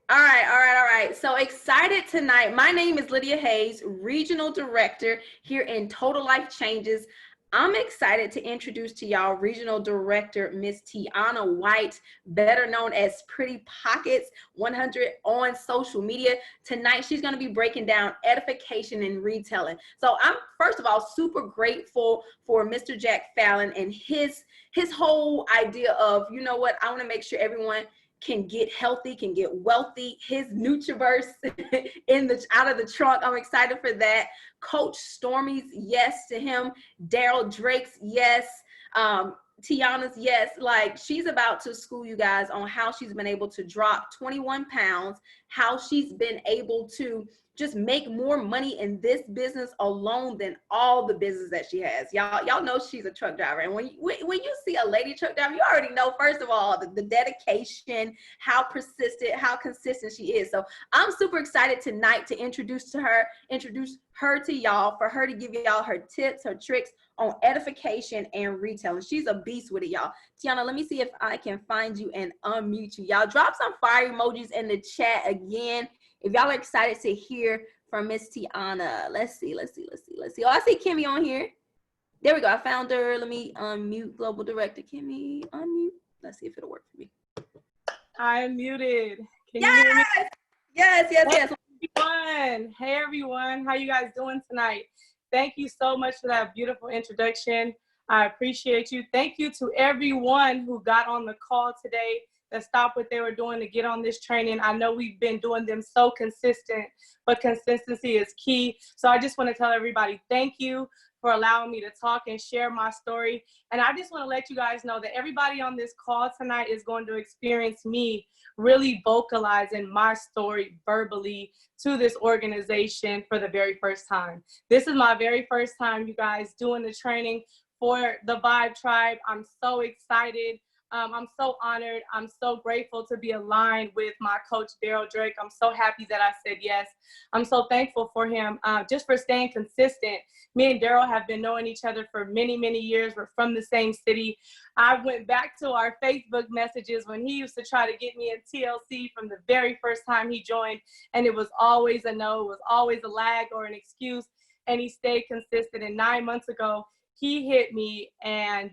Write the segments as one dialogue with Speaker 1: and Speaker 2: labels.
Speaker 1: All right, all right, all right. So excited tonight. My name is Lydia Hayes, Regional Director here in Total Life Changes. I'm excited to introduce to y'all Regional Director Miss Teeauna White, better known as Pretty Pockets 100 on social media. Tonight, she's going to be breaking down edification and retailing. So I'm, first of all, super grateful for Mr. Jack Fallon and his whole idea of, you know what, I want to make sure everyone can get healthy, can get wealthy. His Nutriverse out of the trunk. I'm excited for that. Coach Stormy's yes to him. Daryl Drake's yes. Tiana's yes. Like, she's about to school you guys on how she's been able to drop 21 pounds, how she's been able to just make more money in this business alone than all the business that she has. Y'all know she's a truck driver. And when you see a lady truck driver, you already know, first of all, the dedication, how persistent, how consistent she is. So I'm super excited tonight to introduce her to y'all, for her to give y'all her tips, her tricks on edification and retailing. She's a beast with it, y'all. Tiana, let me see if I can find you and unmute you. Y'all drop some fire emojis in the chat again if y'all are excited to hear from Miss Teeauna. Let's see. Oh, I see Kimmy on here. There we go. I found her. Let me unmute Global Director Kimmy. Unmute. Let's see if it'll work for me.
Speaker 2: I am muted. Can you hear me?
Speaker 1: Yes.
Speaker 2: Hey everyone. How you guys doing tonight? Thank you so much for that beautiful introduction. I appreciate you. Thank you to everyone who got on the call today, that stopped what they were doing to get on this training. I know we've been doing them so consistent, but consistency is key. So I just want to tell everybody thank you for allowing me to talk and share my story. And I just want to let you guys know that everybody on this call tonight is going to experience me really vocalizing my story verbally to this organization for the very first time. This is my very first time, you guys, doing the training for the Vibe Tribe. I'm so excited. I'm so honored. I'm so grateful to be aligned with my coach, Daryl Drake. I'm so happy that I said yes. I'm so thankful for him just for staying consistent. Me and Daryl have been knowing each other for many, many years. We're from the same city. I went back to our Facebook messages when he used to try to get me in TLC from the very first time he joined, and it was always a no, it was always a lag or an excuse, and he stayed consistent. And 9 months ago, he hit me and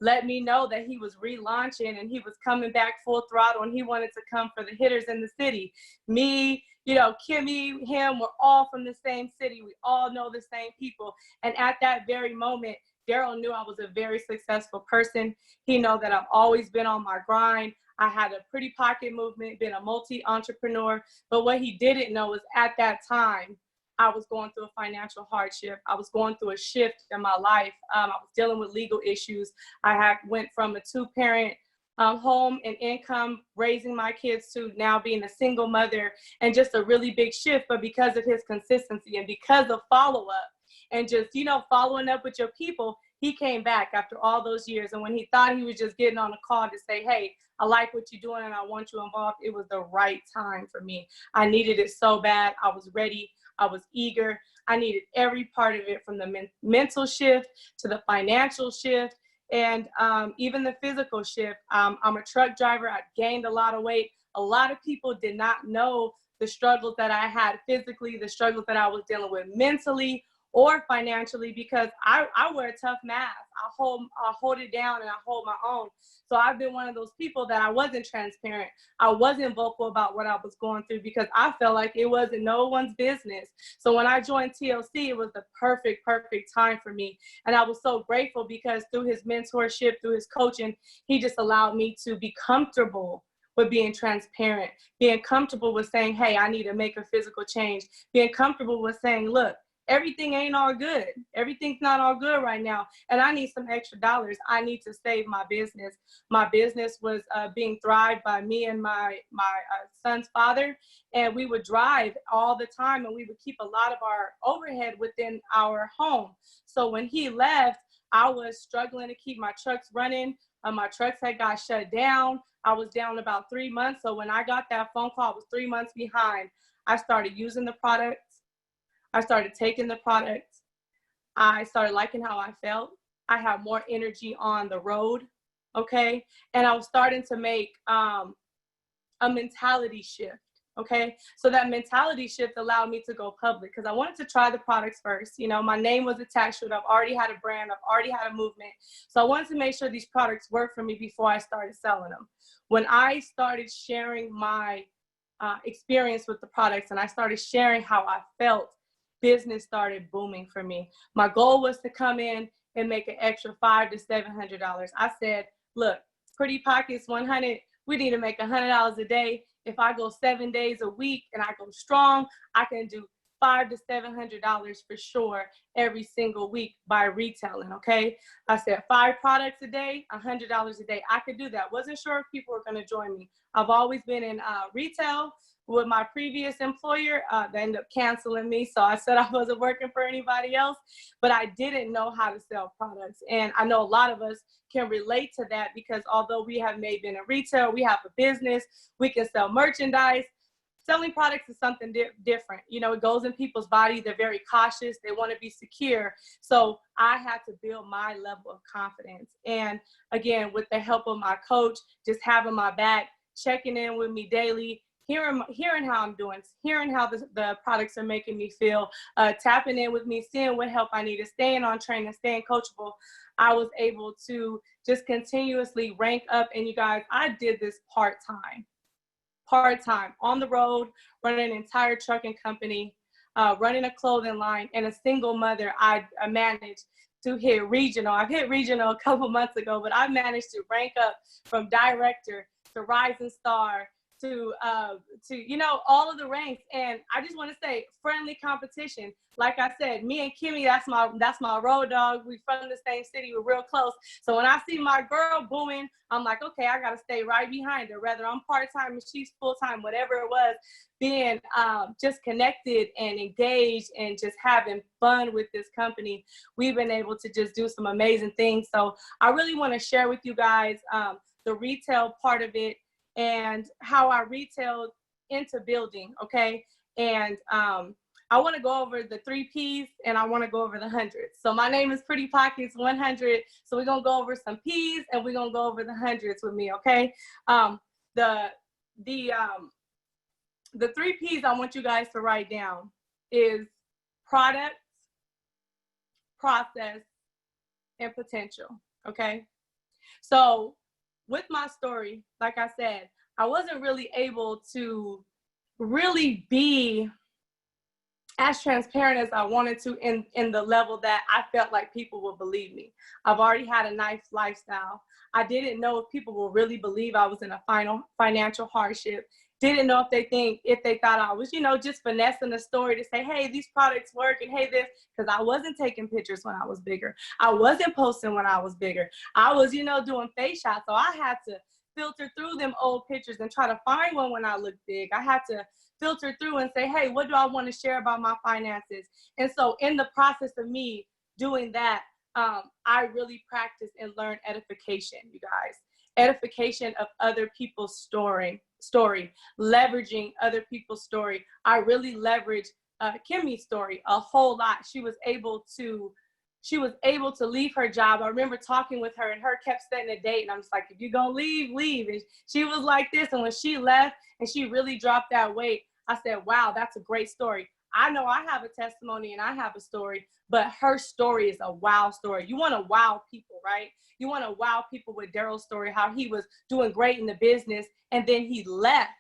Speaker 2: let me know that he was relaunching and he was coming back full throttle, and he wanted to come for the hitters in the city. Me, Kimmy, him, we're all from the same city. We all know the same people. And at that very moment, Daryl knew I was a very successful person. He know that I've always been on my grind. I had a pretty pocket movement, been a multi-entrepreneur. But what he didn't know is at that time, I was going through a financial hardship. I was going through a shift in my life. I was dealing with legal issues. I went from a two-parent home and income, raising my kids, to now being a single mother, and just a really big shift. But because of his consistency and because of follow-up and just, following up with your people, he came back after all those years. And when he thought he was just getting on a call to say, hey, I like what you're doing and I want you involved, it was the right time for me. I needed it so bad. I was ready. I was eager. I needed every part of it, from the mental shift to the financial shift, and even the physical shift. I'm a truck driver. I gained a lot of weight. A lot of people did not know the struggles that I had physically, the struggles that I was dealing with mentally or financially, because I wear a tough mask. I hold it down and I hold my own. So I've been one of those people that I wasn't transparent. I wasn't vocal about what I was going through because I felt like it wasn't no one's business. So when I joined TLC, it was the perfect time for me. And I was so grateful because through his mentorship, through his coaching, he just allowed me to be comfortable with being transparent, being comfortable with saying, hey, I need to make a physical change, being comfortable with saying, look, everything ain't all good. Everything's not all good right now. And I need some extra dollars. I need to save my business. My business was being thrived by me and my son's father. And we would drive all the time, and we would keep a lot of our overhead within our home. So when he left, I was struggling to keep my trucks running. My trucks had got shut down. I was down about 3 months. So when I got that phone call, I was 3 months behind. I started using the product. I started taking the product. I started liking how I felt. I had more energy on the road, okay? And I was starting to make a mentality shift. Okay, so that mentality shift allowed me to go public because I wanted to try the products first. You know, my name was attached to it. I've already had a brand. I've already had a movement. So I wanted to make sure these products worked for me before I started selling them. When I started sharing my experience with the products and I started sharing how I felt, business started booming for me. My goal was to come in and make an extra $500 to $700. I said, look, Pretty Pockets 100, we need to make $100 a day. If I go 7 days a week and I go strong, I can do $500 to $700 for sure every single week by retailing. Okay, I said 5 products a day, $100 a day. I could do that. Wasn't sure if people were going to join me. I've always been in retail with my previous employer. They ended up canceling me, so I said I wasn't working for anybody else, but I didn't know how to sell products. And I know a lot of us can relate to that because although we have maybe been in retail, we have a business, we can sell merchandise. Selling products is something different. You know, it goes in people's body. They're very cautious. They want to be secure. So I had to build my level of confidence. And again, with the help of my coach, just having my back, checking in with me daily, hearing how I'm doing, hearing how the products are making me feel, tapping in with me, seeing what help I need, staying on training, staying coachable. I was able to just continuously rank up. And you guys, I did this part-time on the road, running an entire trucking company, running a clothing line, and a single mother. I managed to hit regional. I've hit regional a couple months ago, but I managed to rank up from director to rising star to you know, all of the ranks. And I just want to say, friendly competition. Like I said, me and Kimmy, that's my road dog. We from the same city, we're real close. So when I see my girl booming, I'm like, okay, I gotta stay right behind her. Whether I'm part-time and she's full-time, whatever it was, being just connected and engaged and just having fun with this company, we've been able to just do some amazing things. So I really want to share with you guys the retail part of it and how I retailed into building, okay? And I want to go over the 3 P's and I want to go over the hundreds. So my name is Pretty Pockets 100. So we're going to go over some P's and we're going to go over the hundreds with me, okay? The 3 P's I want you guys to write down is product, process, and potential, okay? So with my story, like I said, I wasn't really able to really be as transparent as I wanted to in the level that I felt like people would believe me. I've already had a nice lifestyle. I didn't know if people will really believe I was in a financial hardship. Didn't know if they thought I was, you know, just finessing the story to say, hey, these products work and hey, this, because I wasn't taking pictures when I was bigger. I wasn't posting when I was bigger. I was, you know, doing face shots. So I had to filter through them old pictures and try to find one when I looked big. I had to filter through and say, hey, what do I want to share about my finances? And so in the process of me doing that, I really practiced and learned edification, you guys. Edification of other people's story, leveraging other people's story. I really leveraged Kimmy's story a whole lot. She was able to leave her job. I remember talking with her and her kept setting a date. And I'm just like, if you're going to leave, leave. And she was like this. And when she left and she really dropped that weight, I said, wow, that's a great story. I know I have a testimony and I have a story, but her story is a wow story. You want to wow people, right? You want to wow people with Daryl's story, how he was doing great in the business and then he left.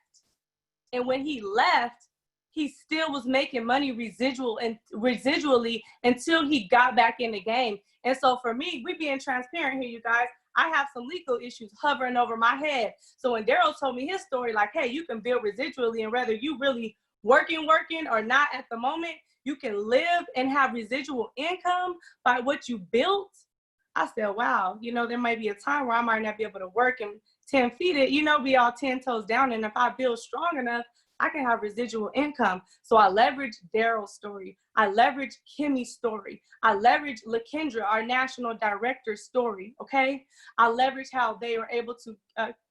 Speaker 2: And when he left, he still was making money residually until he got back in the game. And so for me, we being transparent here, you guys, I have some legal issues hovering over my head. So when Daryl told me his story, like, hey, you can build residually and whether you really working or not at the moment, you can live and have residual income by what you built. I said, wow, you know, there might be a time where I might not be able to work and 10 feet it, you know, be all 10 toes down. And if I build strong enough, I can have residual income. So I leveraged Daryl's story. I leveraged Kimmy's story. I leveraged LaKendra, our national director's story, okay? I leveraged how they were able to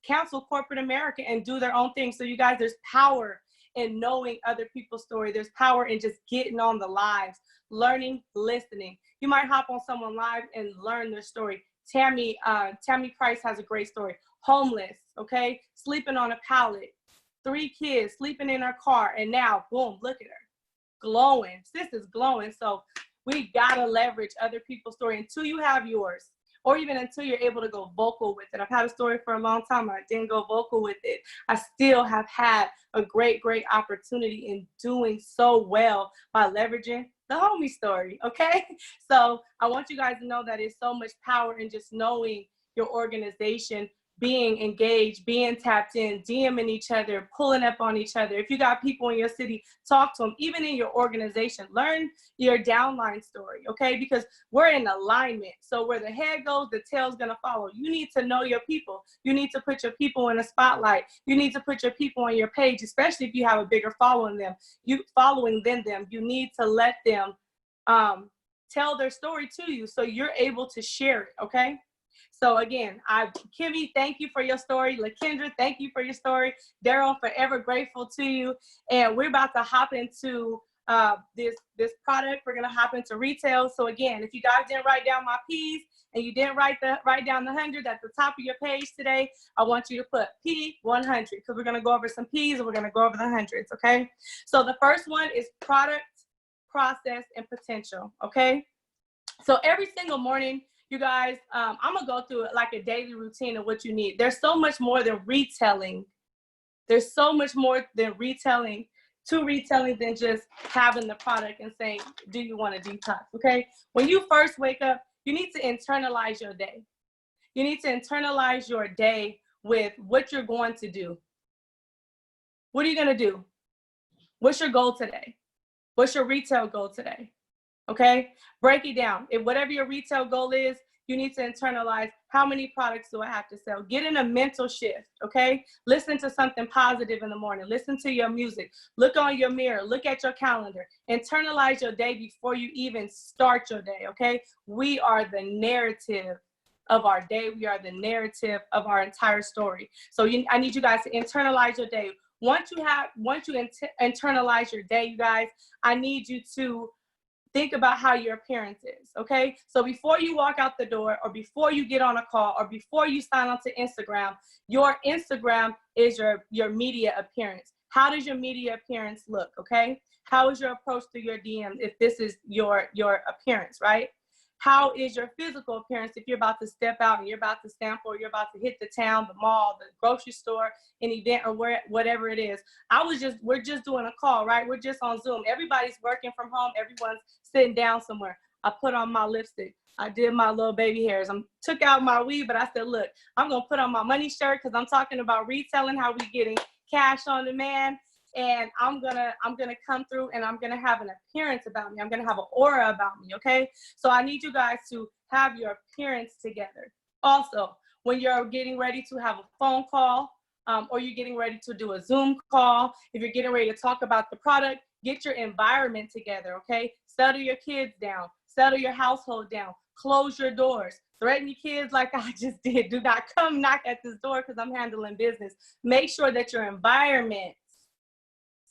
Speaker 2: counsel corporate America and do their own thing. So you guys, there's power in knowing other people's story. There's power in just getting on the lives, learning, listening. You might hop on someone live and learn their story. Tammy Price has a great story. Homeless, okay? Sleeping on a pallet. 3 kids sleeping in her car, and now, boom, look at her. Glowing. Sis is glowing. So we gotta leverage other people's story until you have yours, or even until you're able to go vocal with it. I've had a story for a long time. I didn't go vocal with it. I still have had a great opportunity in doing so well by leveraging the homie story, okay? So I want you guys to know that it's so much power in just knowing your organization, being engaged, being tapped in, DMing each other, pulling up on each other. If you got people in your city, talk to them. Even in your organization, learn your downline story, okay? Because we're in alignment. So where the head goes, the tail's gonna follow. You need to know your people. You need to put your people in a spotlight. You need to put your people on your page, especially if you have a bigger following than them. You need to let them tell their story to you so you're able to share it, okay? So again, Kimmy, thank you for your story. LaKendra, thank you for your story. Daryl, forever grateful to you. And we're about to hop into this product. We're gonna hop into retail. So again, if you guys didn't write down my P's and you didn't write down the 100 at the top of your page today, I want you to put P100 because we're gonna go over some P's and we're gonna go over the hundreds, okay? So the first one is product, process, and potential, okay? So every single morning, you guys, I'm gonna go through like a daily routine of what you need. There's so much more than retailing. There's so much more than retailing than just having the product and saying, do you want to detox, okay? When you first wake up, you need to internalize your day. You need to internalize your day with what you're going to do. What are you gonna do? What's your goal today? What's your retail goal today? Okay, break it down. If whatever your retail goal is, you need to internalize how many products do I have to sell. Get in a mental shift, okay? Listen to something positive in the morning. Listen to your music. Look on your mirror. Look at your calendar. Internalize your day before you even start your day, okay? We are the narrative of our day. We are the narrative of our entire story. So I need you guys to internalize your day. Once you internalize your day, you guys, I need you to think about how your appearance is, okay? So before you walk out the door or before you get on a call or before you sign on to Instagram, your Instagram is your media appearance. How does your media appearance look, okay? How is your approach to your DM if this is your appearance, right? How is your physical appearance if you're about to step out and you're about to sample or you're about to hit the town, the mall, the grocery store, an event or whatever it is. We're just doing a call, right? We're just on Zoom. Everybody's working from home. Everyone's sitting down somewhere. I put on my lipstick. I did my little baby hairs. I took out my weave, but I said, look, I'm going to put on my money shirt because I'm talking about retailing, how we getting cash on demand. And I'm gonna come through and I'm gonna have an appearance about me. I'm gonna have an aura about me, okay? So I need you guys to have your appearance together. Also, when you're getting ready to have a phone call or you're getting ready to do a Zoom call, if you're getting ready to talk about the product, get your environment together, okay? Settle your kids down, settle your household down, close your doors. Threaten your kids like I just did. Do not come knock at this door because I'm handling business. Make sure that your environment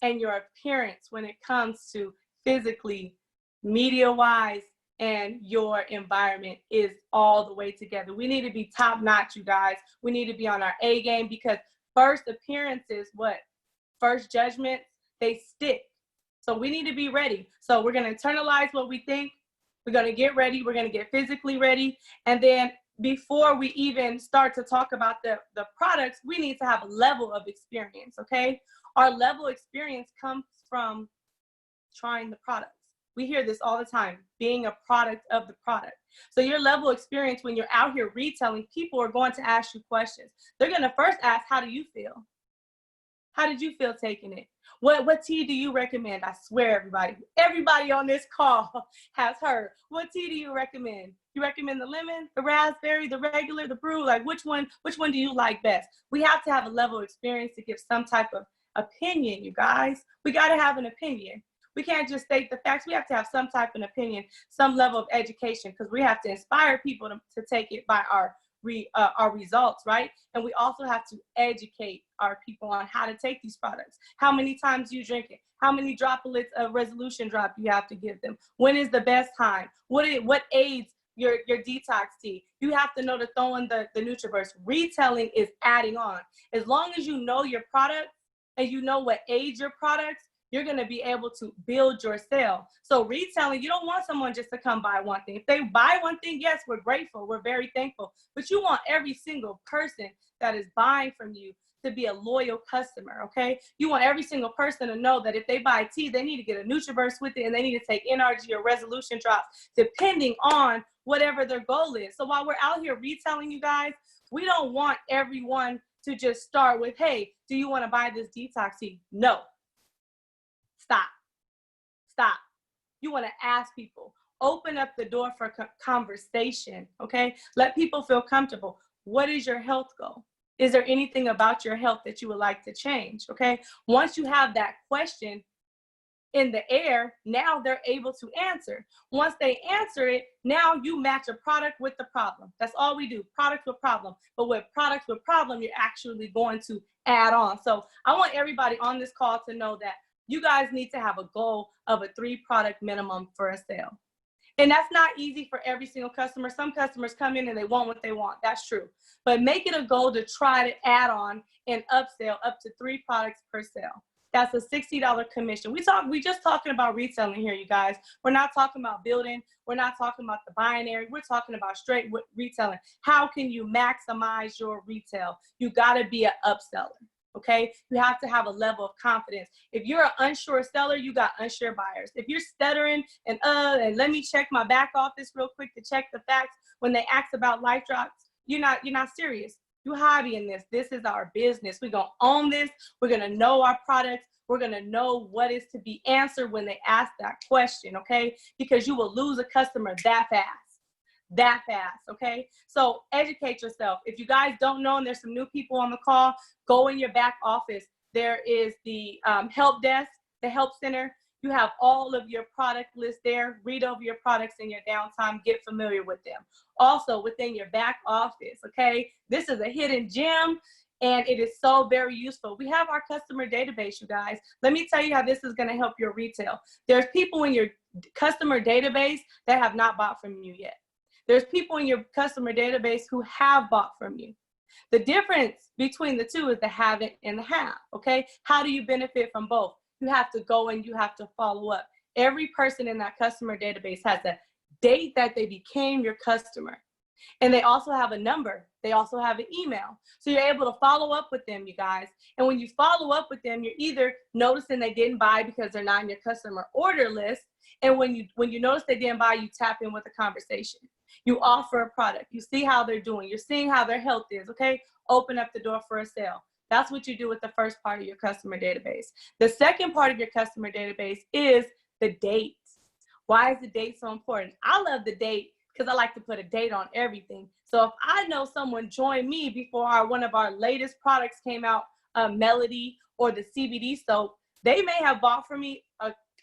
Speaker 2: and your appearance when it comes to physically, media-wise, and your environment is all the way together. We need to be top-notch, you guys. We need to be on our A game because first appearances, first judgments, they stick. So we need to be ready. So we're going to internalize what we think. We're going to get ready. We're going to get physically ready. And then before we even start to talk about the products, we need to have a level of experience, okay? Our level of experience comes from trying the products. We hear this all the time, being a product of the product. So your level of experience when you're out here retailing, people are going to ask you questions. They're going to first ask, how do you feel? How did you feel taking it? What tea do you recommend? I swear, everybody on this call has heard. What tea do you recommend? You recommend the lemon, the raspberry, the regular, the brew? Like which one do you like best? We have to have a level of experience to give some type of opinion, you guys. We got to have an opinion. We can't just state the facts. We have to have some type of opinion, some level of education, because we have to inspire people to take it by our results, right? And we also have to educate our people on how to take these products. How many times you drink it? How many droplets of resolution drop you have to give them? When is the best time? What aids your detox tea? You have to know to throw in the NutriBurst. Retailing is adding on. As long as you know your product, and you know what age your products, you're going to be able to build your sale. So retailing, you don't want someone just to come buy one thing. If they buy one thing, yes, we're grateful. We're very thankful. But you want every single person that is buying from you to be a loyal customer, okay? You want every single person to know that if they buy tea, they need to get a NutriBurst with it, and they need to take NRG or resolution drops, depending on whatever their goal is. So while we're out here retailing, you guys, we don't want everyone to just start with, hey, do you want to buy this detox tea? No. Stop. You want to ask people. Open up the door for conversation, okay? Let people feel comfortable. What is your health goal? Is there anything about your health that you would like to change, okay? Once you have that question in the air, now they're able to answer. Once they answer it, now you match a product with the problem. That's all we do, product with problem. But with products with problem, you're actually going to add on. So I want everybody on this call to know that you guys need to have a goal of a 3-product minimum for a sale. And that's not easy for every single customer. Some customers come in and they want what they want. That's true. But make it a goal to try to add on and upsell up to 3 products per sale. That's a $60 commission. We just talking about retailing here, you guys. We're not talking about building. We're not talking about the binary. We're talking about straight retailing. How can you maximize your retail? You got to be an upseller. Okay, you have to have a level of confidence. If you're an unsure seller, you got unsure buyers. If you're stuttering and let me check my back office real quick to check the facts when they ask about life drops, you're not serious. You hobby in this. This is our business. We're gonna own this. We're gonna know our products. We're gonna know what is to be answered when they ask that question. Okay, because you will lose a customer that fast, okay? So educate yourself. If you guys don't know, and there's some new people on the call, go in your back office. There is the help desk, the help center. You have all of your product list there. Read over your products in your downtime. Get familiar with them. Also, within your back office, okay? This is a hidden gem, and it is so very useful. We have our customer database, you guys. Let me tell you how this is gonna help your retail. There's people in your customer database that have not bought from you yet. There's people in your customer database who have bought from you. The difference between the two is the have it and the have, okay? How do you benefit from both? You have to go and you have to follow up. Every person in that customer database has a date that they became your customer. And they also have a number. They also have an email. So you're able to follow up with them, you guys. And when you follow up with them, you're either noticing they didn't buy because they're not in your customer order list. And when you notice they didn't buy, you tap in with a conversation. You offer a product. You see how they're doing. You're seeing how their health is, okay? Open up the door for a sale. That's what you do with the first part of your customer database. The second part of your customer database is the date. Why is the date so important? I love the date because I like to put a date on everything. So if I know someone joined me before one of our latest products came out, Melody or the CBD soap, they may have bought from me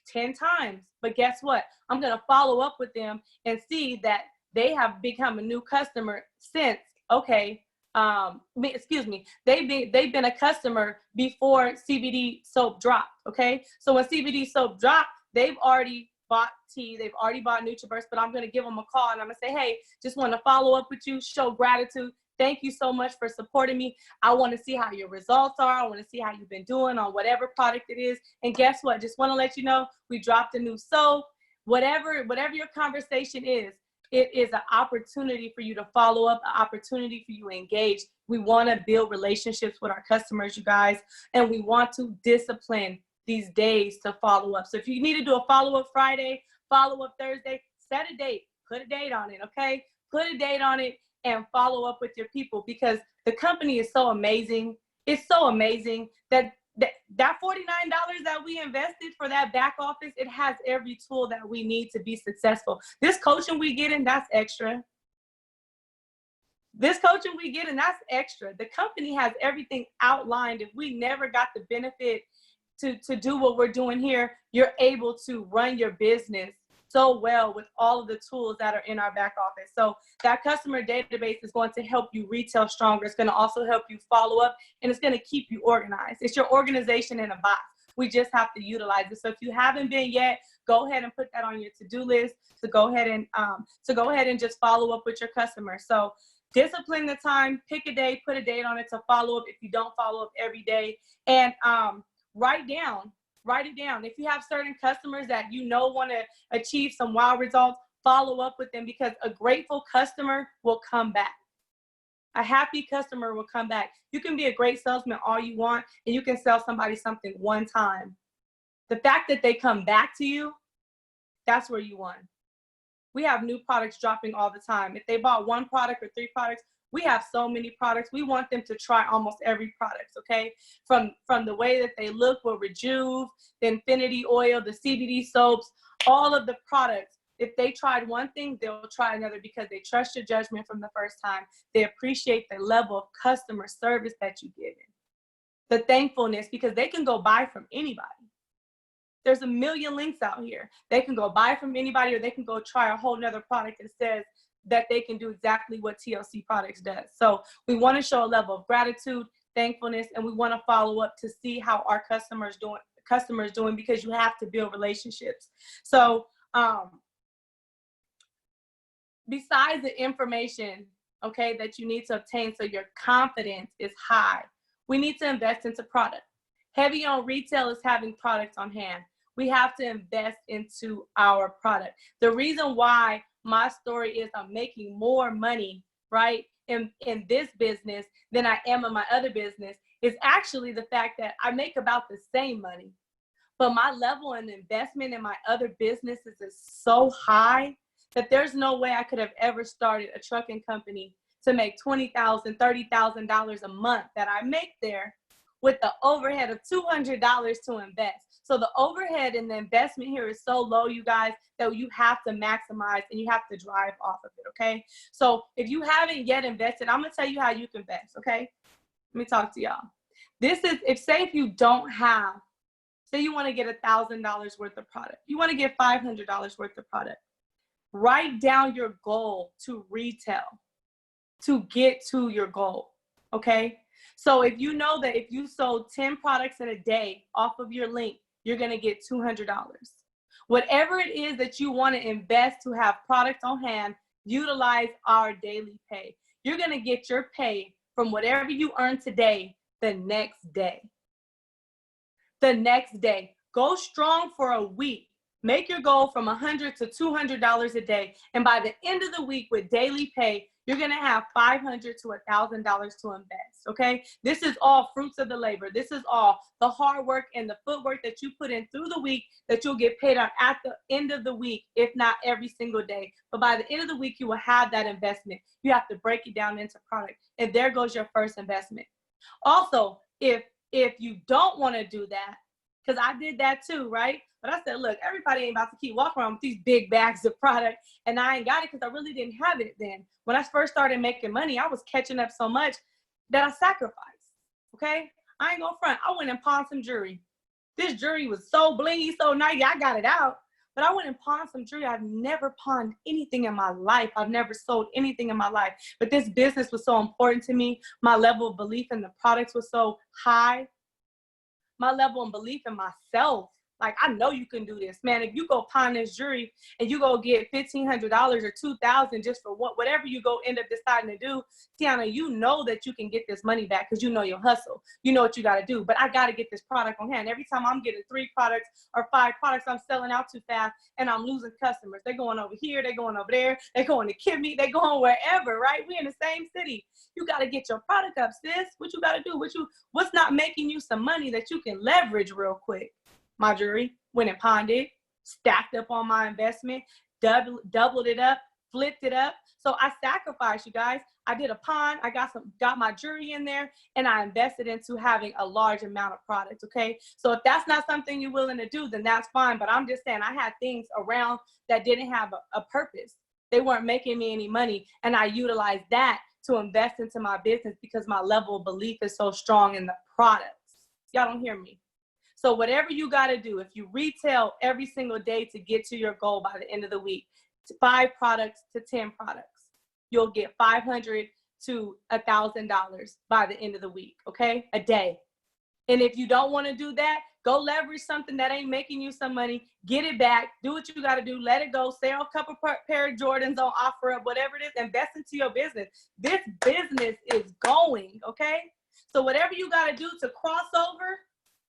Speaker 2: 10 times. But guess what? I'm going to follow up with them and see that they have become a new customer since, okay, they've been a customer before CBD soap dropped, okay? So when CBD soap dropped, they've already bought tea, they've already bought NutriBurst, but I'm going to give them a call and I'm going to say, hey, just want to follow up with you, show gratitude. Thank you so much for supporting me. I want to see how your results are. I want to see how you've been doing on whatever product it is. And guess what? Just want to let you know, we dropped a new soap. Whatever your conversation is, it is an opportunity for you to follow up, an opportunity for you to engage. We want to build relationships with our customers, you guys, and we want to discipline these days to follow up. So if you need to do a follow-up Friday, follow-up Thursday, set a date, put a date on it, okay? Put a date on it and follow up with your people, because the company is so amazing. It's so amazing that $49 that we invested for that back office, it has every tool that we need to be successful. This coaching we get in, that's extra. This coaching we get in, that's extra. The company has everything outlined. If we never got the benefit to do what we're doing here, you're able to run your business so well with all of the tools that are in our back office. So that customer database is going to help you retail stronger. It's going to also help you follow up, and it's going to keep you organized. It's your organization in a box. We just have to utilize it. So if you haven't been yet, go ahead and put that on your to-do list to go ahead and just follow up with your customers. So discipline the time, pick a day, put a date on it to follow up if you don't follow up every day. And write it down. If you have certain customers that you know want to achieve some wow results, follow up with them, because a grateful customer will come back. A happy customer will come back. You can be a great salesman all you want, and you can sell somebody something one time. The fact that they come back to you, that's where you won. We have new products dropping all the time. If they bought one product or 3 products, we have so many products. We want them to try almost every product, okay? From the way that they look with Rejuve, the Infinity Oil, the CBD soaps, all of the products. If they tried one thing, they'll try another, because they trust your judgment from the first time. They appreciate the level of customer service that you give them. The thankfulness, because they can go buy from anybody. There's a million links out here. They can go buy from anybody, or they can go try a whole nother product that says that they can do exactly what TLC Products does. So we want to show a level of gratitude, thankfulness, and we want to follow up to see how our customers doing, because you have to build relationships. So besides the information, okay, that you need to obtain so your confidence is high, we need to invest into product. Heavy on retail is having products on hand. We have to invest into our product. The reason why my story is I'm making more money, right, in this business than I am in my other business is actually the fact that I make about the same money, but my level of investment in my other businesses is so high that there's no way I could have ever started a trucking company to make $20,000, $30,000 a month that I make there with the overhead of $200 to invest. So the overhead and the investment here is so low, you guys, that you have to maximize and you have to drive off of it, okay? So if you haven't yet invested, I'm gonna tell you how you can invest, okay? Let me talk to y'all. This is, if you don't have, say you wanna get $1,000 worth of product, you wanna get $500 worth of product, write down your goal to retail to get to your goal, okay? So if you know that if you sold 10 products in a day off of your link, you're gonna get $200. Whatever it is that you wanna invest to have products on hand, utilize our daily pay. You're gonna get your pay from whatever you earn today the next day. The next day. Go strong for a week. Make your goal from $100 to $200 a day. And by the end of the week with daily pay, you're gonna have $500 to $1,000 to invest, okay? This is all fruits of the labor. This is all the hard work and the footwork that you put in through the week that you'll get paid on at the end of the week, if not every single day. But by the end of the week, you will have that investment. You have to break it down into product. And there goes your first investment. Also, if you don't wanna do that, because I did that too, right? But I said, look, everybody ain't about to keep walking around with these big bags of product, and I ain't got it because I really didn't have it then. When I first started making money, I was catching up so much that I sacrificed, okay? I ain't gonna front. I went and pawned some jewelry. This jewelry was so blingy, so nice, I got it out. But I went and pawned some jewelry. I've never pawned anything in my life. I've never sold anything in my life. But this business was so important to me. My level of belief in the products was so high. My level of belief in myself. Like, I know you can do this, man. If you go pawn this jewelry and you go get $1,500 or $2,000 just for whatever you go end up deciding to do, Teeauna, you know that you can get this money back because you know your hustle. You know what you got to do. But I got to get this product on hand. Every time I'm getting 3 products or 5 products, I'm selling out too fast and I'm losing customers. They're going over here. They're going over there. They're going to Kimmy. They're going wherever, right? We in the same city. You got to get your product up, sis. What you got to do? What's not making you some money that you can leverage real quick? My jewelry, went and pawned it, stacked up on my investment, doubled it up, flipped it up. So I sacrificed, you guys. I did a pawn, I got my jewelry in there, and I invested into having a large amount of product, okay? So if that's not something you're willing to do, then that's fine. But I'm just saying I had things around that didn't have a purpose. They weren't making me any money, and I utilized that to invest into my business because my level of belief is so strong in the products. Y'all don't hear me. So whatever you got to do, if you retail every single day to get to your goal by the end of the week, 5 products to 10 products, you'll get $500 to $1,000 by the end of the week, okay? A day. And if you don't want to do that, Go leverage something that ain't making you some money, get it back, do what you got to do, let it go, sell a couple pair of Jordans on OfferUp, whatever it is, invest into your business. This business is going, okay? So whatever you got to do to cross over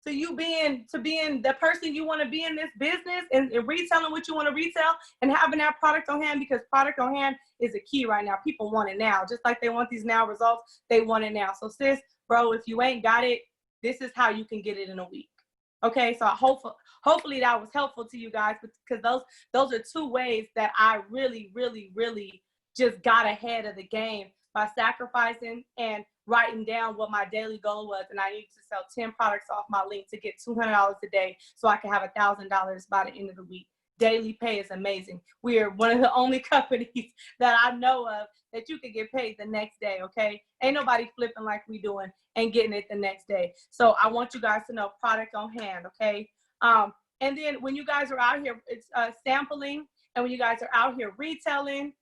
Speaker 2: to you being the person you want to be in this business and retailing what you want to retail and having that product on hand, because product on hand is a key right now. People want it now. Just like they want these now results, they want it now. So sis, bro, if you ain't got it, this is how you can get it in a week. Okay, so hopefully that was helpful to you guys, because those are two ways that I really, really, really just got ahead of the game by sacrificing and writing down what my daily goal was. And I needed to sell 10 products off my link to get $200 a day so I can have $1,000 by the end of the week. Daily pay is amazing. We are one of the only companies that I know of that you can get paid the next day, okay? Ain't nobody flipping like we doing and getting it the next day. So I want you guys to know product on hand, okay? And then when you guys are out here, it's sampling, and when you guys are out here retailing,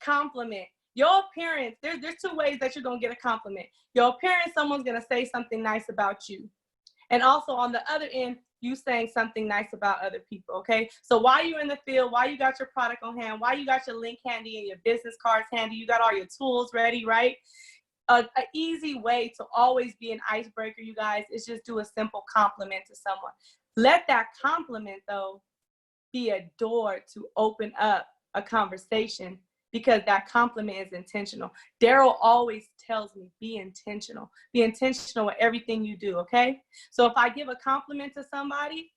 Speaker 2: compliment. Your appearance, there's two ways that you're going to get a compliment. Your appearance, someone's going to say something nice about you. And also on the other end, you saying something nice about other people, okay? So while you're in the field, while you got your product on hand, while you got your link handy and your business cards handy, you got all your tools ready, right? An easy way to always be an icebreaker, you guys, is just do a simple compliment to someone. Let that compliment, though, be a door to open up a conversation, because that compliment is intentional. Daryl always tells me, be intentional. Be intentional with everything you do, okay? So if I give a compliment to somebody,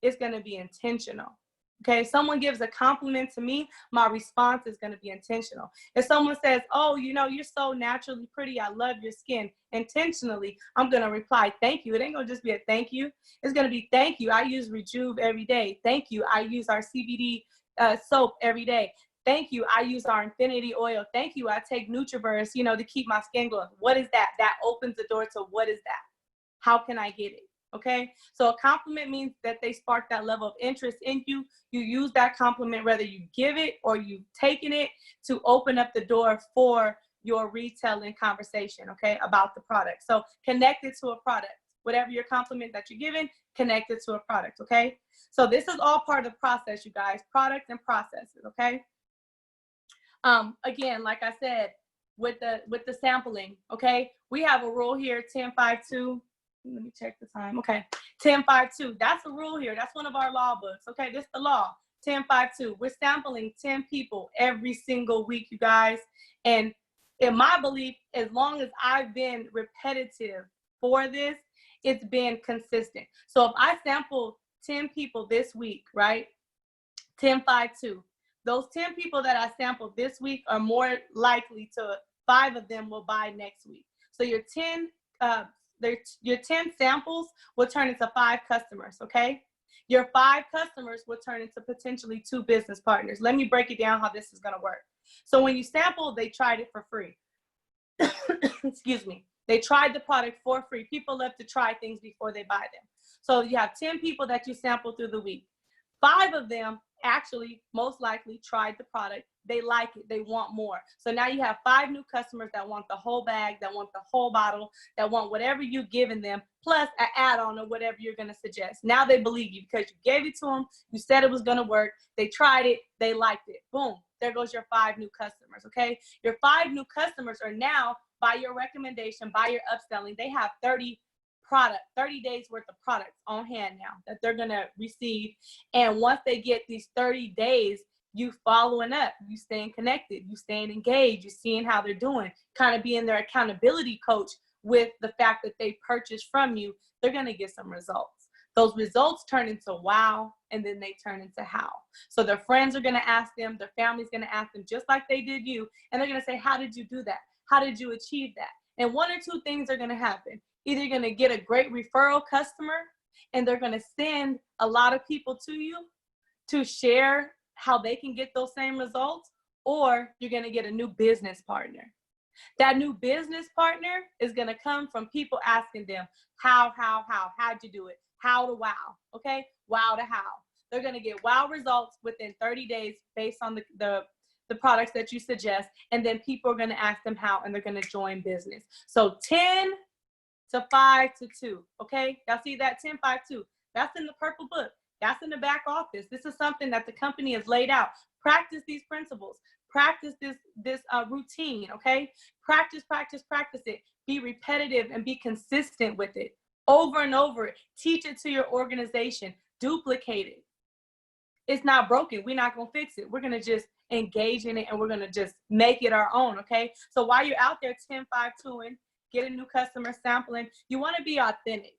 Speaker 2: it's going to be intentional, okay? If someone gives a compliment to me, my response is going to be intentional. If someone says, oh, you know, you're so naturally pretty, I love your skin, intentionally, I'm going to reply, thank you. It ain't going to just be a thank you. It's going to be, thank you. I use Rejuve every day. Thank you. I use our CBD soap every day. Thank you. I use our infinity oil. Thank you. I take NutriBurst, you know, to keep my skin glowing. What is that? That opens the door to what is that? How can I get it? Okay. So a compliment means that they spark that level of interest in you. You use that compliment, whether you give it or you've taken it, to open up the door for your retailing conversation, okay, about the product. So connect it to a product. Whatever your compliment that you're giving, connect it to a product, okay? So this is all part of the process, you guys, products and processes, okay? Again, like I said, with the sampling, okay, we have a rule here, 10-5-2. Let me check the time. Okay, 10-5-2. That's a rule here. That's one of our law books. Okay, this is the law. 10-5-2. We're sampling 10 people every single week, you guys. And in my belief, as long as I've been repetitive for this, it's been consistent. So if I sample 10 people this week, right? 10-5-2. Those 10 people that I sampled this week are more likely to, 5 of them will buy next week. So your 10 samples will turn into 5 customers, okay? Your 5 customers will turn into potentially 2 business partners. Let me break it down how this is gonna work. So when you sample, they tried it for free. Excuse me. They tried the product for free. People love to try things before they buy them. So you have 10 people that you sample through the week. 5 of them actually most likely tried the product. They like it. They want more. So now you have 5 new customers that want the whole bag, that want the whole bottle, that want whatever you've given them, plus an add-on or whatever you're going to suggest. Now they believe you because you gave it to them. You said it was going to work. They tried it. They liked it. Boom. There goes your 5 new customers. Okay. Your 5 new customers are now, by your recommendation, by your upselling, they have 30 days worth of products on hand now that they're going to receive. And once they get these 30 days, you following up, you staying connected, you staying engaged, you seeing how they're doing, kind of being their accountability coach with the fact that they purchased from you, they're going to get some results. Those results turn into wow, and then they turn into how. So their friends are going to ask them, their family's going to ask them, just like they did you, and they're going to say, how did you do that? How did you achieve that? And 1 or 2 things are going to happen. Either you're going to get a great referral customer, and they're going to send a lot of people to you to share how they can get those same results, or you're going to get a new business partner. That new business partner is going to come from people asking them, how'd you do it? How to wow, okay? Wow to how. They're going to get wow results within 30 days based on the products that you suggest, and then people are going to ask them how, and they're going to join business. So 10 to 5 to 2. Okay, y'all see that 10, 5, 2. That's in the purple book. That's in the back office. This is something that the company has laid out. Practice these principles. Practice this routine. Okay, practice it. Be repetitive and be consistent with it over and over. Teach it to your organization. Duplicate it. It's not broken. We're not going to fix it. We're going to just engage in it, and we're going to just make it our own. Okay, so while you're out there 10, 5, 2ing, get a new customer, sampling, you want to be authentic.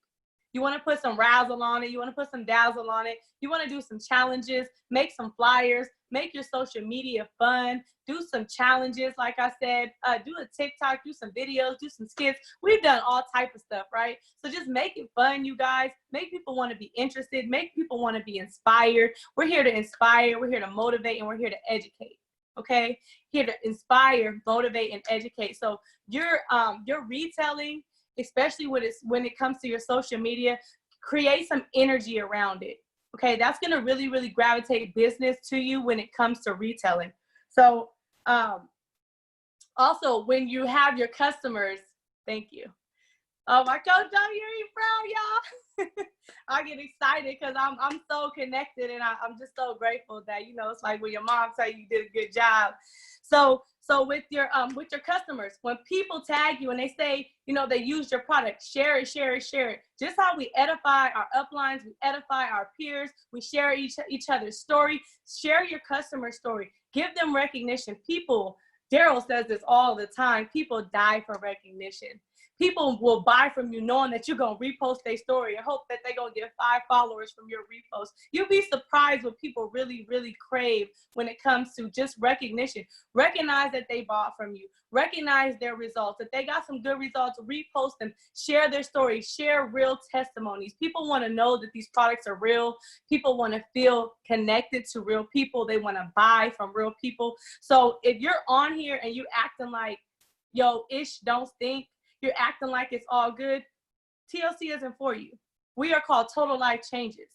Speaker 2: You want to put some razzle on it. You want to put some dazzle on it. You want to do some challenges, make some flyers, make your social media fun, do some challenges. Like I said, do a TikTok, do some videos, do some skits. We've done all type of stuff, right? So just make it fun, you guys. Make people want to be interested. Make people want to be inspired. We're here to inspire. We're here to motivate, and we're here to educate. Okay, here to inspire, motivate, and educate. So your retailing, especially when it comes to your social media, create some energy around it. Okay, that's going to really, really gravitate business to you when it comes to retailing. So also when you have your customers, thank you. Oh my God, don't hear you proud, y'all. I get excited because I'm so connected, and I'm just so grateful that, you know, it's like when your mom tell you did a good job. So with your customers, when people tag you and they say, you know, they use your product, share it. Just how we edify our uplines, we edify our peers, we share each other's story. Share your customer story. Give them recognition. People, Daryl says this all the time, people die for recognition. People will buy from you knowing that you're going to repost their story and hope that they're going to get 5 followers from your repost. You'll be surprised what people really, really crave when it comes to just recognition. Recognize that they bought from you. Recognize their results. If they got some good results, repost them. Share their stories. Share real testimonies. People want to know that these products are real. People want to feel connected to real people. They want to buy from real people. So if you're on here and you acting like, yo, ish don't stink, you're acting like it's all good, TLC isn't for you. We are called total life changes.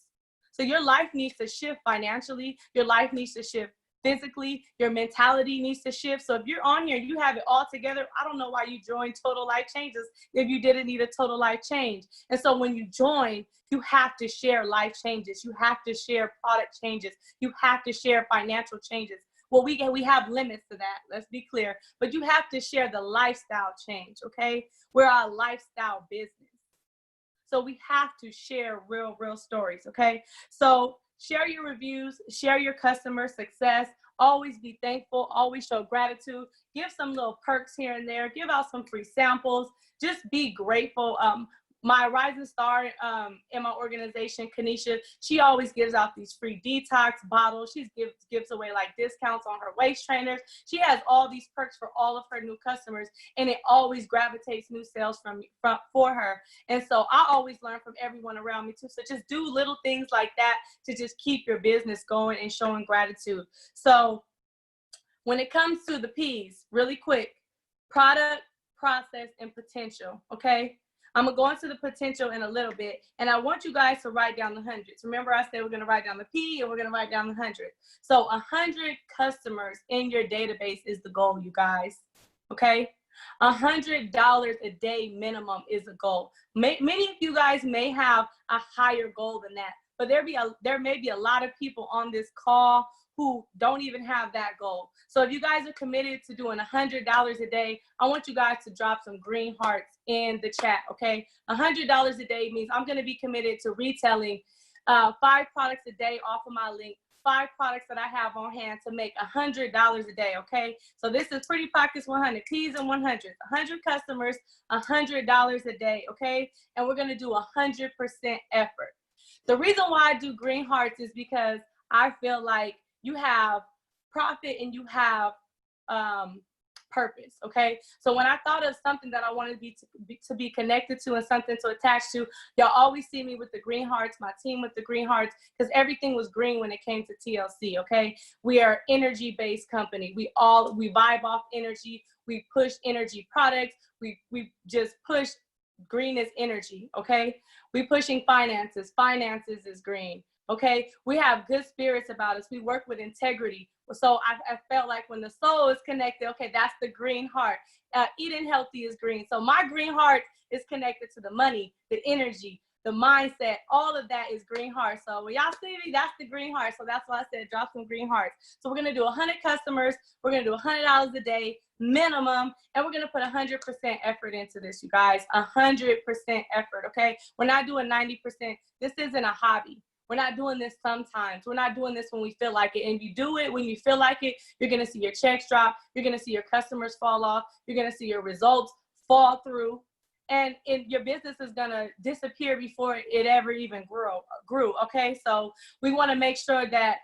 Speaker 2: So your life needs to shift financially. Your life needs to shift physically. Your mentality needs to shift. So if you're on here, you have it all together. I don't know why you joined Total Life Changes if you didn't need a total life change. And so when you join, you have to share life changes. You have to share product changes. You have to share financial changes. Well, we have limits to that, let's be clear, but you have to share the lifestyle change, okay? We're a lifestyle business. So we have to share real stories, okay? So share your reviews, share your customer success, always be thankful, always show gratitude, give some little perks here and there, give out some free samples, just be grateful. My rising star in my organization, Kanisha, she always gives out these free detox bottles. She gives away like discounts on her waist trainers. She has all these perks for all of her new customers, and it always gravitates new sales for her. And so I always learn from everyone around me too. So just do little things like that to just keep your business going and showing gratitude. So when it comes to the P's, really quick, product, process, and potential, okay? I'm going to go into the potential in a little bit, and I want you guys to write down the hundreds. Remember, I said we're going to write down the P and we're going to write down the 100. So 100 customers in your database is the goal, you guys, okay? $100 a day minimum is a goal. Many of you guys may have a higher goal than that, but there may be a lot of people on this call who don't even have that goal. So if you guys are committed to doing $100 a day, I want you guys to drop some green hearts in the chat, okay? $100 a day means I'm gonna be committed to retailing 5 products a day off of my link, 5 products that I have on hand to make $100 a day, okay? So this is Pretty Pockets 100, P's and 100s, 100 customers, $100 a day, okay? And we're gonna do 100% effort. The reason why I do green hearts is because I feel like you have profit and you have purpose, okay? So when I thought of something that I wanted to be connected to and something to attach to, y'all always see me with the green hearts, my team with the green hearts, because everything was green when it came to TLC, okay? We are energy-based company. We vibe off energy. We push energy products. We just push green is energy, okay? We pushing finances. Finances is green. Okay, we have good spirits about us. We work with integrity. So I felt like when the soul is connected, okay, that's the green heart. Eating healthy is green. So my green heart is connected to the money, the energy, the mindset, all of that is green heart. So when y'all see me, that's the green heart. So that's why I said drop some green hearts. So we're going to do 100 customers. We're going to do $100 a day minimum. And we're going to put 100% effort into this, you guys. 100% effort, okay? We're not doing 90%. This isn't a hobby. We're not doing this sometimes. We're not doing this when we feel like it. And you do it when you feel like it, you're going to see your checks drop. You're going to see your customers fall off. You're going to see your results fall through. And your business is going to disappear before it ever even grew. Okay. So we want to make sure that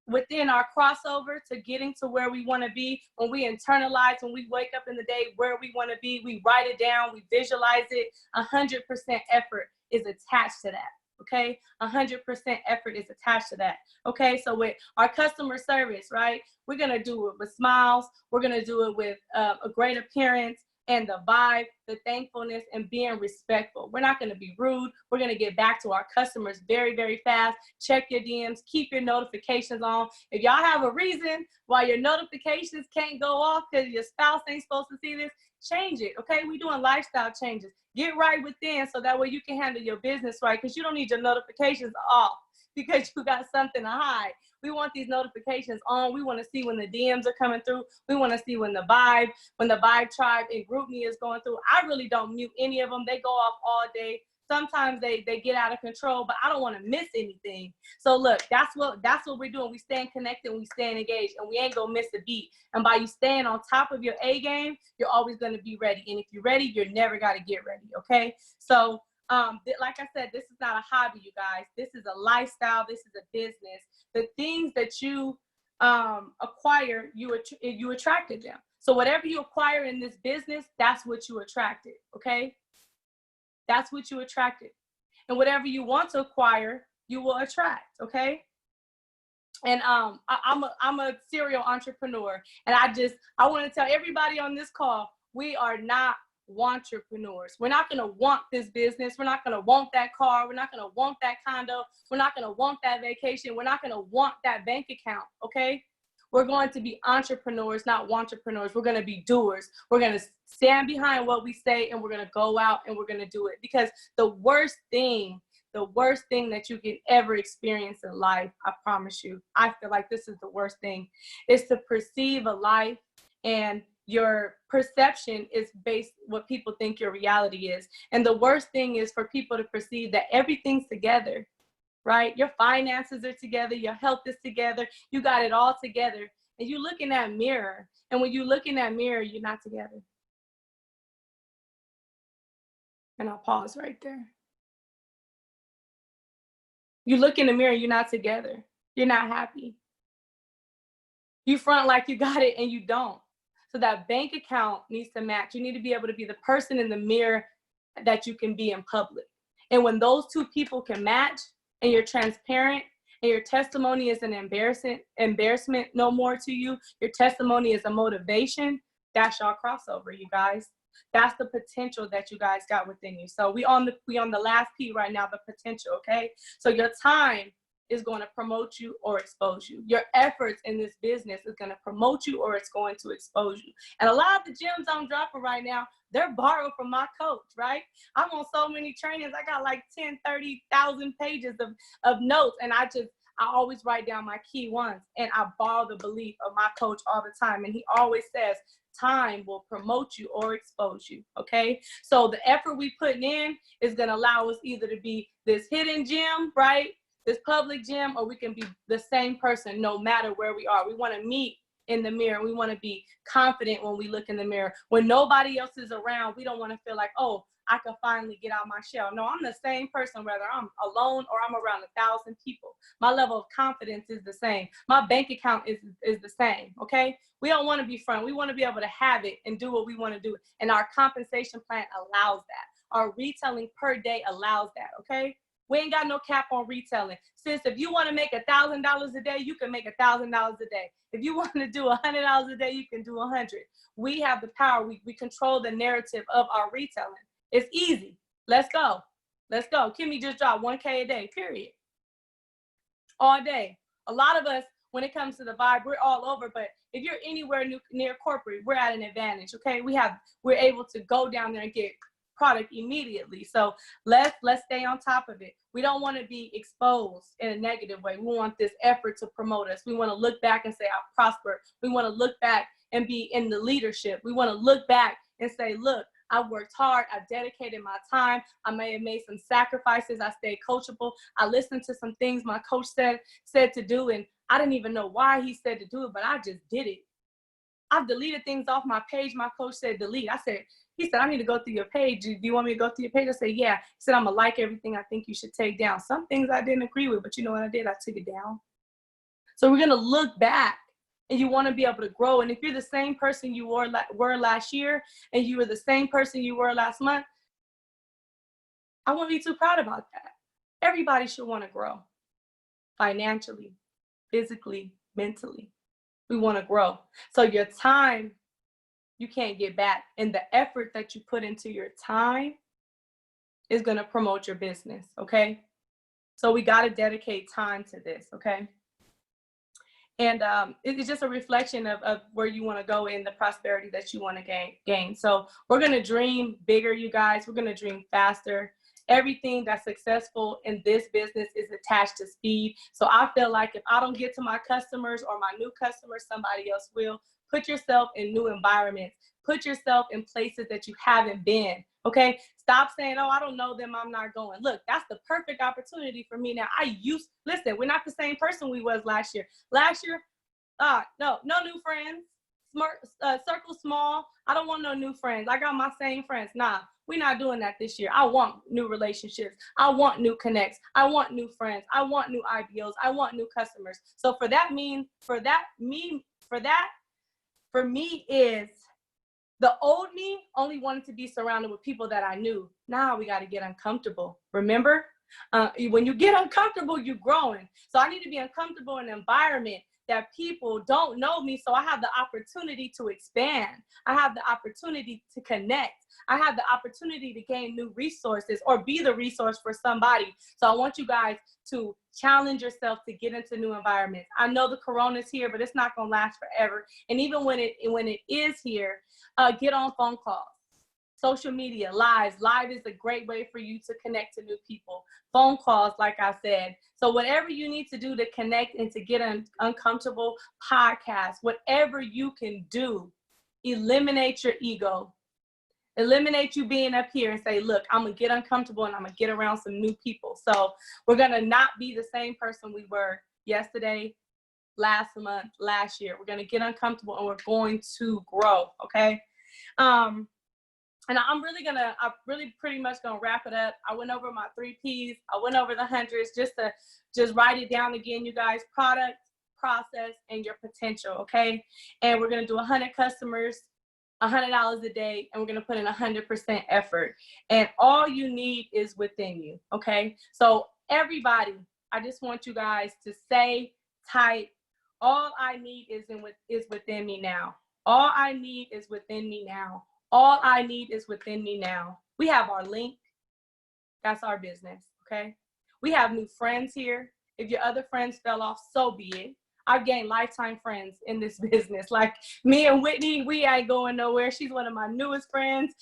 Speaker 2: within our crossover to getting to where we want to be, when we internalize, when we wake up in the day where we want to be, we write it down, we visualize it. 100% effort is attached to that. Okay. 100% effort is attached to that. Okay. So with our customer service, right, we're going to do it with smiles. We're going to do it with a great appearance and the vibe, the thankfulness, and being respectful. We're not going to be rude. We're going to get back to our customers very, very fast. Check your DMs, keep your notifications on. If y'all have a reason why your notifications can't go off because your spouse ain't supposed to see this, change it. Okay. We're doing lifestyle changes. Get right within so that way you can handle your business right, because you don't need your notifications off because you got something to hide. We want these notifications on. We want to see when the DMs are coming through. We want to see when the Vibe tribe and group me is going through. I really don't mute any of them. They go off all day. Sometimes they get out of control, but I don't want to miss anything. So look, that's what we're doing. We staying connected, we staying engaged, and we ain't gonna miss a beat. And by you staying on top of your A game, you're always gonna be ready. And if you're ready, you're never gotta get ready. Okay. So like I said, this is not a hobby, you guys. This is a lifestyle. This is a business. The things that you acquire, you attracted them. So whatever you acquire in this business, that's what you attracted. Okay. That's what you attracted. And whatever you want to acquire, you will attract. Okay. And I'm a serial entrepreneur. And I want to tell everybody on this call, we are not wantrepreneurs. We're not going to want this business. We're not going to want that car. We're not going to want that condo. We're not going to want that vacation. We're not going to want that bank account. Okay. We're going to be entrepreneurs, not wantrepreneurs. We're going to be doers. We're going to stand behind what we say, and we're going to go out and we're going to do it. Because the worst thing that you can ever experience in life, I promise you, I feel like this is the worst thing, is to perceive a life and your perception is based what people think your reality is. And the worst thing is for people to perceive that everything's together. Right? Your finances are together. Your health is together. You got it all together. And you look in that mirror. And when you look in that mirror, you're not together. And I'll pause right there. You look in the mirror, you're not together. You're not happy. You front like you got it and you don't. So that bank account needs to match. You need to be able to be the person in the mirror that you can be in public. And when those two people can match, and you're transparent, and your testimony is an embarrassment no more to you, your testimony is a motivation, that's your crossover, you guys. That's the potential that you guys got within you. So we on the last P right now, the potential, okay? So your time is going to promote you or expose you. Your efforts in this business is going to promote you or it's going to expose you. And a lot of the gems I'm dropping right now, they're borrowed from my coach, right? I'm on so many trainings. I got like 10, 30,000 pages of notes. And I always write down my key ones. And I borrow the belief of my coach all the time. And he always says, time will promote you or expose you, okay? So the effort we putting in is going to allow us either to be this hidden gem, right? This public gem, or we can be the same person no matter where we are. We want to meet in the mirror. We want to be confident when we look in the mirror. When nobody else is around, we don't want to feel like, oh, I can finally get out my shell. No, I'm the same person, whether I'm alone or I'm around 1,000 people. My level of confidence is the same. My bank account is the same, okay? We don't want to be front. We want to be able to have it and do what we want to do. And our compensation plan allows that. Our retailing per day allows that, okay? We ain't got no cap on retailing. Sis, if you want to make $1,000 a day, you can make $1,000 a day. If you want to do $100 a day, you can do 100. We have the power. We control the narrative of our retailing. It's easy. Let's go. Let's go. Kimmy just dropped 1K a day, period. All day. A lot of us, when it comes to the vibe, we're all over. But if you're anywhere near corporate, we're at an advantage, okay? We're able to go down there and get product immediately. So let's stay on top of it. We don't want to be exposed in a negative way. We want this effort to promote us. We want to look back and say, I prospered. We want to look back and be in the leadership. We want to look back and say, look, I worked hard. I dedicated my time. I may have made some sacrifices. I stayed coachable. I listened to some things my coach said to do, and I didn't even know why he said to do it, but I just did it. I've deleted things off my page. My coach said delete. He said, I need to go through your page. Do you want me to go through your page? I said, yeah. He said, I'm going to like everything I think you should take down. Some things I didn't agree with, but you know what I did? I took it down. So we're going to look back, and you want to be able to grow. And if you're the same person you were last year, and you were the same person you were last month, I won't be too proud about that. Everybody should want to grow financially, physically, mentally. We want to grow. So your time, you can't get back. And the effort that you put into your time is going to promote your business, okay? So we got to dedicate time to this, okay? And it's just a reflection of where you want to go in the prosperity that you want to gain. So we're going to dream bigger, you guys. We're going to dream faster. Everything that's successful in this business is attached to speed. So I feel like if I don't get to my customers or my new customers, somebody else will. Put yourself in new environments. Put yourself in places that you haven't been, okay? Stop saying, oh, I don't know them, I'm not going. Look, that's the perfect opportunity for me now. Listen, we're not the same person we was last year. Last year, no new friends. Circle small. I don't want no new friends. I got my same friends. Nah, we're not doing that this year. I want new relationships. I want new connects. I want new friends. I want new IBOs. I want new customers. So for me is the old me only wanted to be surrounded with people that I knew. Now we got to get uncomfortable. Remember? When you get uncomfortable, you're growing. So I need to be uncomfortable in an environment that people don't know me, so I have the opportunity to expand. I have the opportunity to connect. I have the opportunity to gain new resources or be the resource for somebody. So I want you guys to challenge yourself to get into new environments. I know the corona's here, but it's not going to last forever. And even when it is here, get on phone calls. Social media, live is a great way for you to connect to new people. Phone calls, like I said. So whatever you need to do to connect and to get uncomfortable, podcasts, whatever you can do, eliminate your ego. Eliminate you being up here and say, look, I'm going to get uncomfortable and I'm going to get around some new people. So we're going to not be the same person we were yesterday, last month, last year. We're going to get uncomfortable and we're going to grow, okay? And I'm really pretty much gonna wrap it up. I went over my 3 Ps. I went over the hundreds just to write it down again, you guys. Product, process, and your potential, okay? And we're gonna do 100 customers, $100 a day, and we're gonna put in 100% effort. And all you need is within you, okay? So everybody, I just want you guys to say, type, all I need is within me now. All I need is within me now. All I need is within me now. We have our link. That's our business, okay? We have new friends here. If your other friends fell off, so be it. I've gained lifetime friends in this business. Like me and Whitney, we ain't going nowhere. She's one of my newest friends.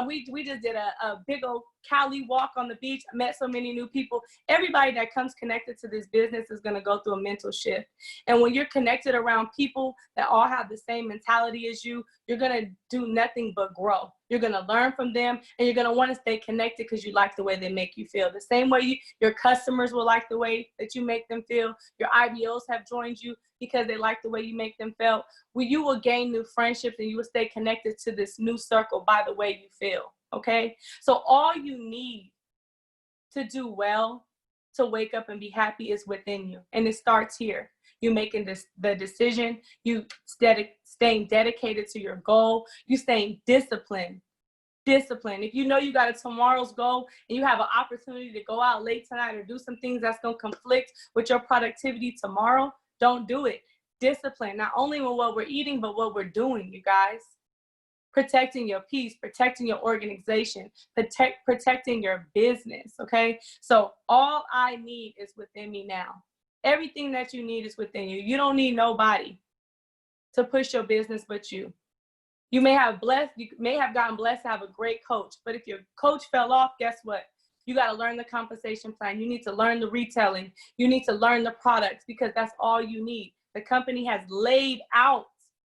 Speaker 2: We just did a big old Cali walk on the beach. I met so many new people. Everybody that comes connected to this business is going to go through a mental shift. And when you're connected around people that all have the same mentality as you, you're going to do nothing but grow. You're going to learn from them, and you're going to want to stay connected because you like the way they make you feel. The same way your customers will like the way that you make them feel. Your IBOs have joined you because they like the way you make them feel. You will gain new friendships, and you will stay connected to this new circle by the way you feel, okay? So all you need to do well, to wake up and be happy, is within you. And it starts here. You making the decision, you staying dedicated to your goal, you staying disciplined. If you know you got a tomorrow's goal and you have an opportunity to go out late tonight or do some things that's going to conflict with your productivity tomorrow, don't do it. Discipline, not only with what we're eating, but what we're doing, you guys. Protecting your peace, protecting your organization, protecting your business, okay? So all I need is within me now. Everything that you need is within you. You don't need nobody to push your business but you. You may have gotten blessed to have a great coach, but if your coach fell off, guess what? You got to learn the compensation plan. You need to learn the retailing. You need to learn the products, because that's all you need. The company has laid out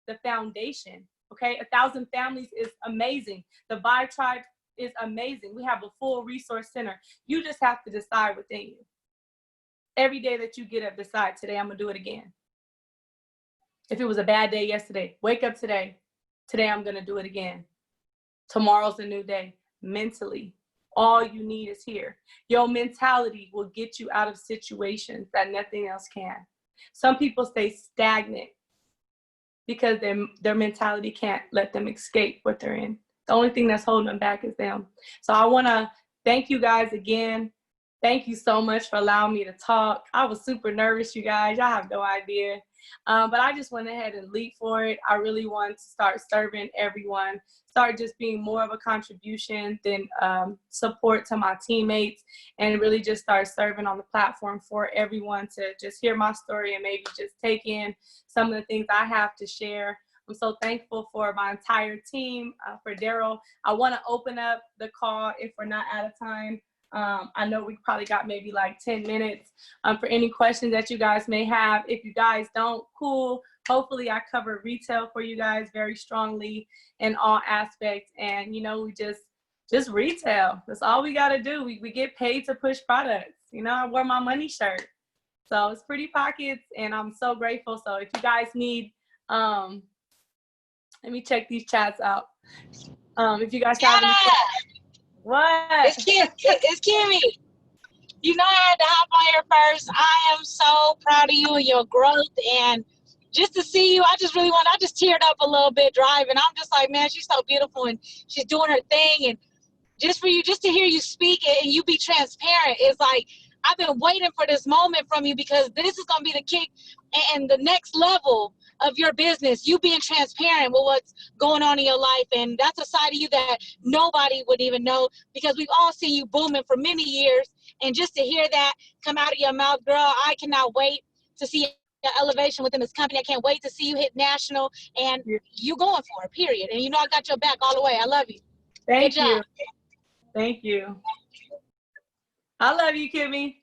Speaker 2: the foundation. Okay, 1,000 families is amazing. The Vibe Tribe is amazing. We have a full resource center. You just have to decide within you. Every day that you get up, decide, today I'm gonna do it again. If it was a bad day yesterday, wake up today. Today I'm gonna do it again. Tomorrow's a new day. Mentally, all you need is here. Your mentality will get you out of situations that nothing else can. Some people stay stagnant because their mentality can't let them escape what they're in. The only thing that's holding them back is them. So I wanna thank you guys again. Thank you so much for allowing me to talk. I was super nervous, you guys. Y'all have no idea. But I just went ahead and leaped for it. I really wanted to start serving everyone, start just being more of a contribution than support to my teammates, and really just start serving on the platform for everyone to just hear my story and maybe just take in some of the things I have to share. I'm so thankful for my entire team, for Daryl. I want to open up the call if we're not out of time. I know we probably got maybe like 10 minutes for any questions that you guys may have. If you guys don't, cool. Hopefully I cover retail for you guys very strongly in all aspects. And, you know, we just retail. That's all we got to do. We get paid to push products. You know, I wear my money shirt. So it's Pretty Pockets, and I'm so grateful. So if you guys need, let me check these chats out. If you guys have any questions. What?
Speaker 3: It's Kimmy. You know, I had to hop on here first. I am so proud of you and your growth, and just to see you, I just teared up a little bit driving. I'm just like, man, she's so beautiful and she's doing her thing. And just to hear you speak and you be transparent, it's like, I've been waiting for this moment from you, because this is going to be the kick and the next level of your business, you being transparent with what's going on in your life. And that's a side of you that nobody would even know, because we've all seen you booming for many years. And just to hear that come out of your mouth, girl, I cannot wait to see the elevation within this company. I can't wait to see you hit national, and you going for it, period. And you know I got your back all the way. I love you.
Speaker 2: Thank you. Thank you. I love you, Kimmy.